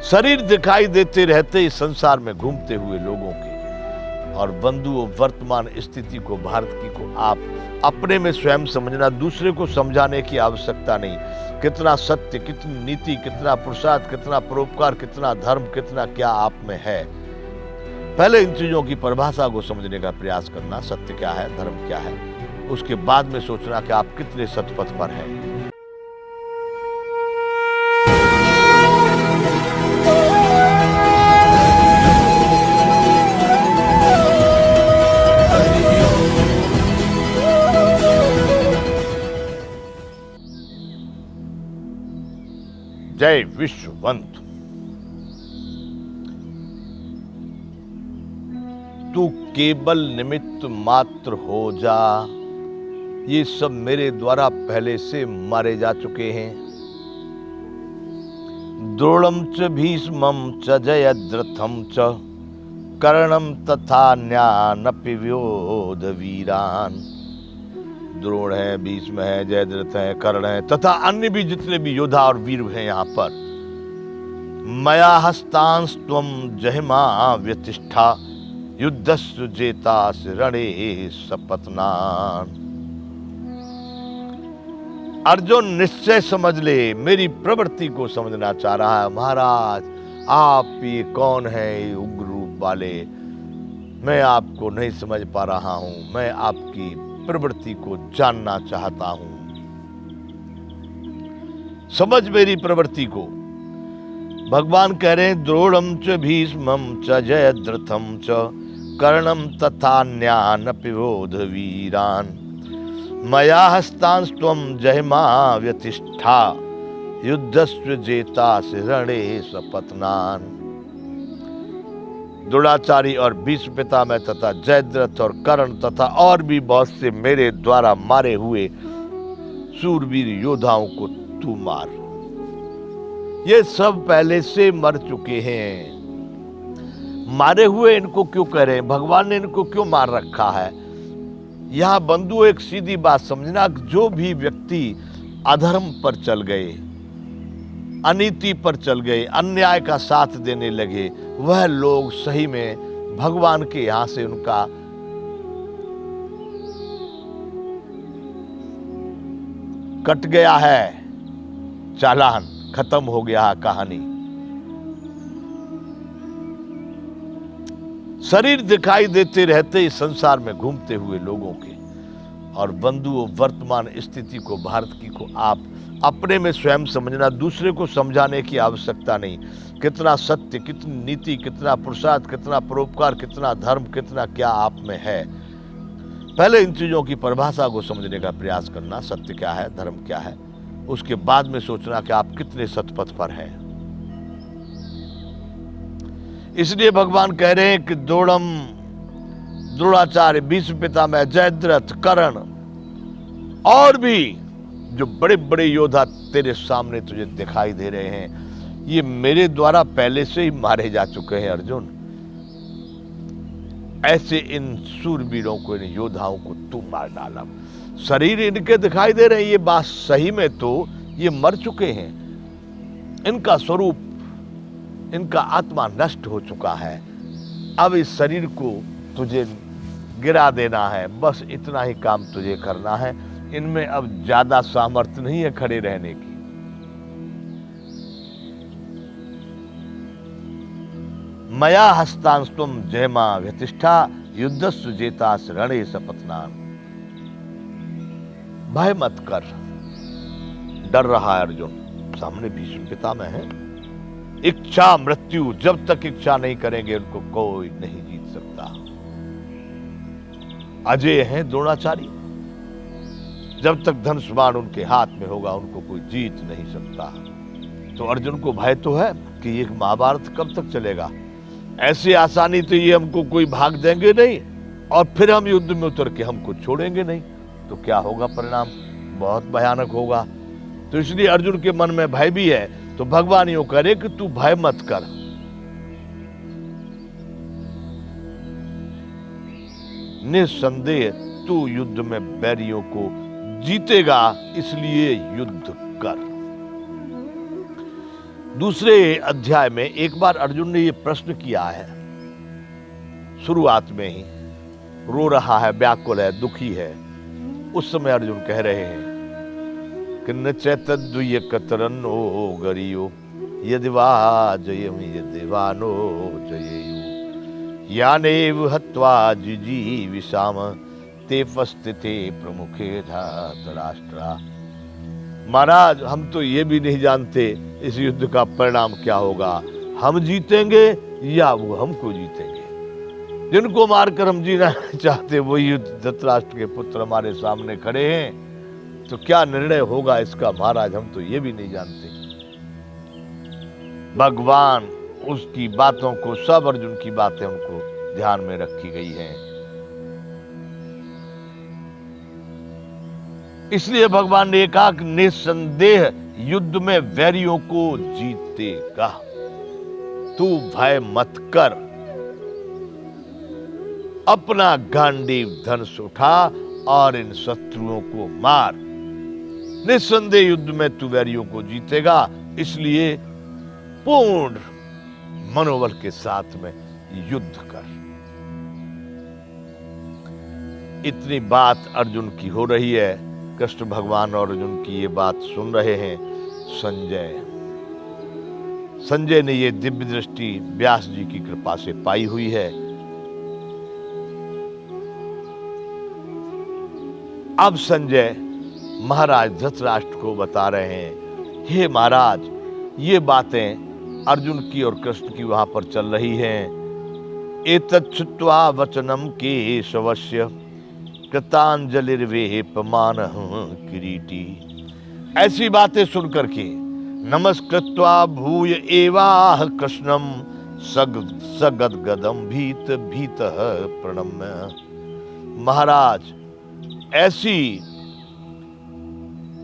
शरीर दिखाई देते रहते इस संसार में घूमते हुए लोगों के, और बंधुओं वर्तमान स्थिति को, भारत की को आप अपने में स्वयं समझना, दूसरे को समझाने की आवश्यकता नहीं। कितना सत्य, कितनी नीति, कितना पुरुषार्थ, कितना परोपकार, कितना धर्म, कितना क्या आप में है। पहले इन चीजों की परिभाषा को समझने का प्रयास करना, सत्य क्या है, धर्म क्या है, उसके बाद में सोचना कि आप कितने सतपथ पर हैं। जय विश्ववंत। तू केवल निमित्त मात्र हो जा, ये सब मेरे द्वारा पहले से मारे जा चुके हैं। द्रोणम च भीष्मम च जयद्रथम च कर्णम तथा न्यानपि व्योध वीरान। द्रोण है, भीष्म है, जयद्रथ है, कर्ण है, तथा अन्य भी जितने भी योद्धा और वीर हैं यहां पर। मया हस्तांस त्वम जहिमा व्यतिष्ठा, युद्धस्य जेतास रणे सपत्नान। अर्जुन निश्चय समझ ले, मेरी प्रवृत्ति को समझना चाह रहा है। महाराज आप ये कौन है, ये उग्र रूप वाले, मैं आपको नहीं समझ पा रहा हूं, मैं आपकी प्रवृत्ति को जानना चाहता हूं, समझ मेरी प्रवृत्ति को। भगवान कह रहे हैं द्रोणम च भीष्मम च जयद्रथम च कर्णम तथा न्यानपि व्योध वीरान। मया हस्तांस त्वम जहिमा व्यतिष्ठा, युद्धस्य जेतास रणे सपत्नान। द्रोणाचार्य और भीष्म पितामह तथा जयद्रथ और कर्ण तथा और भी बहुत से मेरे द्वारा मारे हुए सूरवीर योद्धाओं को तू मार। ये सब पहले से मर चुके हैं। मारे हुए इनको क्यों कह रहे हैं, भगवान ने इनको क्यों मार रखा है। यहां बंधु एक सीधी बात समझना, जो भी व्यक्ति अधर्म पर चल गए, अनीति पर चल गए, अन्याय का साथ देने लगे, वह लोग सही में भगवान के यहां से उनका कट गया है चालान, खत्म हो गया है कहानी। शरीर दिखाई देते रहते इस संसार में घूमते हुए लोगों के, और बंधुओं वर्तमान स्थिति को, भारत की को आप अपने में स्वयं समझना, दूसरे को समझाने की आवश्यकता नहीं। कितना सत्य, कितनी नीति, कितना पुरुषार्थ, कितना परोपकार, कितना धर्म, कितना क्या आप में है। पहले इन चीजों की परिभाषा को समझने का प्रयास करना, सत्य क्या है, धर्म क्या है, उसके बाद में सोचना कि आप कितने सतपथ पर हैं। इसलिए भगवान कह रहे हैं कि द्रोणाचार्य, भीष्म पितामह, जयद्रथ, कर्ण और भी जो बड़े बड़े योद्धा तेरे सामने तुझे दिखाई दे रहे हैं, ये मेरे द्वारा पहले से ही मारे जा चुके हैं अर्जुन। ऐसे इन सूरवीरों को, इन योद्धाओं को तू मार डाला। शरीर इनके दिखाई दे रहे हैं, ये बात सही में तो ये मर चुके हैं। इनका स्वरूप, इनका आत्मा नष्ट हो चुका है। अब इस शरीर को तुझे गिरा देना है, बस इतना ही काम तुझे करना है। इनमें अब ज्यादा सामर्थ्य नहीं है खड़े रहने की। मया हस्तांस्तुम जयमा व्यतिष्ठा, युद्धस्य जेतास रणे सपत्नान। भय मत कर। डर रहा है अर्जुन, सामने भीष्म पितामह है। इच्छा मृत्यु, जब तक इच्छा नहीं करेंगे उनको कोई नहीं जीत सकता। अजय हैं द्रोणाचार्य, जब तक धनुष बाण उनके हाथ में होगा उनको कोई जीत नहीं सकता। तो अर्जुन को भय तो है कि ये महाभारत कब तक चलेगा, ऐसी आसानी तो ये हमको कोई भाग देंगे नहीं और फिर हम युद्ध में उतर के हमको छोड़ेंगे नहीं, तो क्या होगा परिणाम, बहुत भयानक होगा। तो इसलिए अर्जुन के मन में भय भी है। तो भगवान यूं करे कि तू भय मत कर, निस्संदेह तू युद्ध में बैरियों को जीतेगा, इसलिए युद्ध कर। दूसरे अध्याय में एक बार अर्जुन ने ये प्रश्न किया है, शुरुआत में ही रो रहा है, व्याकुल है, दुखी है। उस समय अर्जुन कह रहे हैं कि न चैतद्वय कतरन्नो गरियो यदि वा जयमि यदि वा नो जयेयु यानेव हत्वा जिजीविषाम ते फस्तिते प्रमुखे धातराष्ट्रा। महाराज, हम तो ये भी नहीं जानते इस युद्ध का परिणाम क्या होगा, हम जीतेंगे या वो हमको जीतेंगे। जिनको मारकर हम जीना चाहते वही युद्ध धृतराष्ट्र के पुत्र हमारे सामने खड़े हैं, तो क्या निर्णय होगा इसका महाराज, हम तो ये भी नहीं जानते। भगवान उसकी बातों को, सब अर्जुन की बातें हमको ध्यान में रखी गई हैं। इसलिए भगवान ने कहा कि निसंदेह युद्ध में वैरियों को जीतेगा, तू भय मत कर, अपना गांडीव धनुष उठा और इन शत्रुओं को मार। निसंदेह युद्ध में तू वैरियों को जीतेगा, इसलिए पूर्ण मनोबल के साथ में युद्ध कर। इतनी बात अर्जुन की हो रही है, कृष्ण भगवान और अर्जुन की ये बात सुन रहे हैं संजय ने ये दिव्य दृष्टि व्यास जी की कृपा से पाई हुई है। अब संजय महाराज धृतराष्ट्र को बता रहे हैं, हे महाराज, ये बातें अर्जुन की और कृष्ण की वहां पर चल रही हैं। एतत् श्रुत्वा वचनम केशवस्य कृतांजलिर्वेपमान किरीटी। ऐसी बातें सुनकर के नमस्कृत्वा भूय एवाह कृष्णम सगद्गदम भीत प्रणम्य। महाराज, ऐसी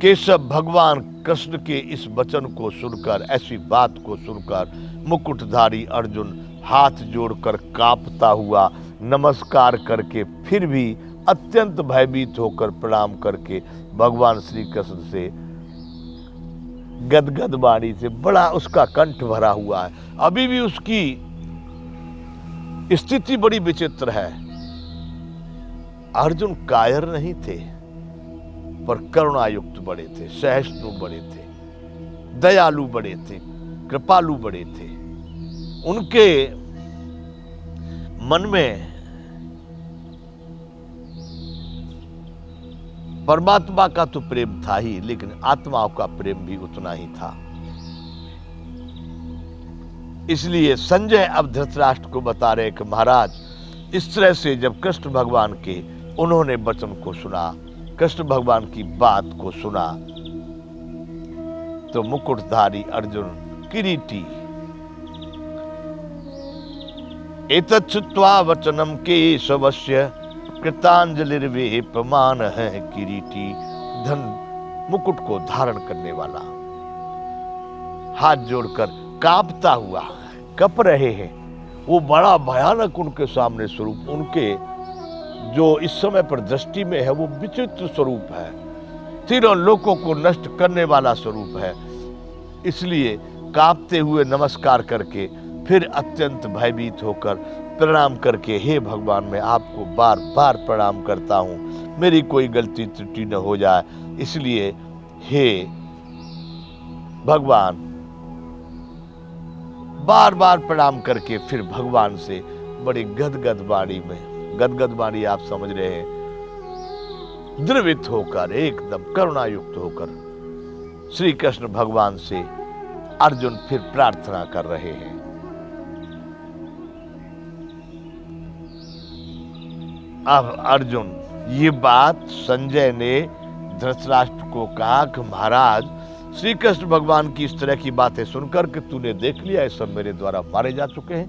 केशव भगवान कृष्ण के इस वचन को सुनकर, ऐसी बात को सुनकर मुकुटधारी अर्जुन हाथ जोड़कर कांपता हुआ नमस्कार करके, फिर भी अत्यंत भयभीत होकर प्रणाम करके भगवान श्री कृष्ण से गदगद वाणी से, बड़ा उसका कंठ भरा हुआ है। अभी भी उसकी स्थिति बड़ी विचित्र है। अर्जुन कायर नहीं थे, पर करुणायुक्त बड़े थे, सहिष्णु बड़े थे, दयालु बड़े थे, कृपालु बड़े थे। उनके मन में परमात्मा का तो प्रेम था ही, लेकिन आत्माओं का प्रेम भी उतना ही था। इसलिए संजय अब धृतराष्ट्र को बता रहे कि महाराज, इस तरह से जब कृष्ण भगवान के उन्होंने वचन को सुना, कृष्ण भगवान की बात को सुना, तो मुकुटधारी अर्जुन किरीटी एतत् श्रुत्वा वचनम केशवस्य कृतांजलिर्वेपमान है किरीटी। धन मुकुट को धारण करने वाला हाथ जोड़कर कांपता हुआ कप रहे हैं। वो बड़ा भयानक उनके सामने स्वरूप, उनके जो इस समय पर दृष्टि में है वो विचित्र स्वरूप है, तीनों लोकों को नष्ट करने वाला स्वरूप है। इसलिए कांपते हुए नमस्कार करके, फिर अत्यंत भयभीत होकर प्रणाम करके, हे भगवान, मैं आपको बार बार प्रणाम करता हूं, मेरी कोई गलती त्रुटि न हो जाए, इसलिए हे भगवान, बार बार प्रणाम करके फिर भगवान से बड़ी गदगद वाणी में, गदगद वाणी आप समझ रहे हैं, द्रवित होकर, एकदम करुणायुक्त होकर श्री कृष्ण भगवान से अर्जुन फिर प्रार्थना कर रहे हैं। अब अर्जुन, ये बात संजय ने धृतराष्ट्र को कहा कि महाराज, श्री कृष्ण भगवान की इस तरह की बातें सुनकर कि तूने देख लिया ये सब मेरे द्वारा मारे जा चुके हैं,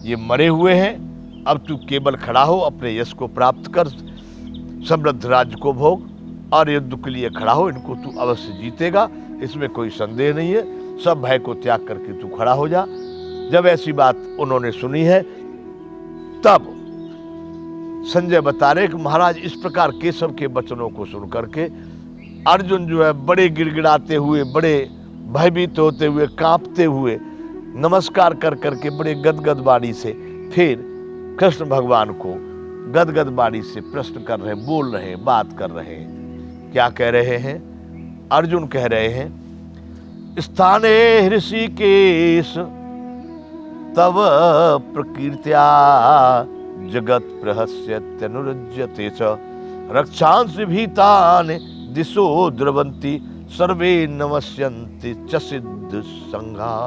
ये मरे हुए हैं, अब तू केवल खड़ा हो, अपने यश को प्राप्त कर, समृद्ध राज्य को भोग और युद्ध के लिए खड़ा हो, इनको तू अवश्य जीतेगा, इसमें कोई संदेह नहीं है, सब भय को त्याग करके तू खड़ा हो जा। जब ऐसी बात उन्होंने सुनी है, तब संजय बता रहे कि महाराज, इस प्रकार केशव के वचनों को सुन करके अर्जुन जो है बड़े गिड़गिड़ाते हुए, बड़े भयभीत होते हुए, कांपते हुए नमस्कार कर करके बड़े गदगद वाणी से फिर कृष्ण भगवान को गदगद वाणी से प्रश्न कर रहे, बोल रहे, बात कर रहे हैं। क्या कह रहे हैं? अर्जुन कह रहे हैं, स्थाने ऋषिकेश तव प्रकीर्त्या जगत प्रहस्यत्यनुरज्यते च रक्षांसि भीतानि दिशो द्रवन्ति सर्वे नमस्यन्ति च सिद्ध संघा।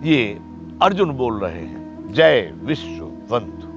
ये अर्जुन बोल रहे हैं। जय विश्व बंधु।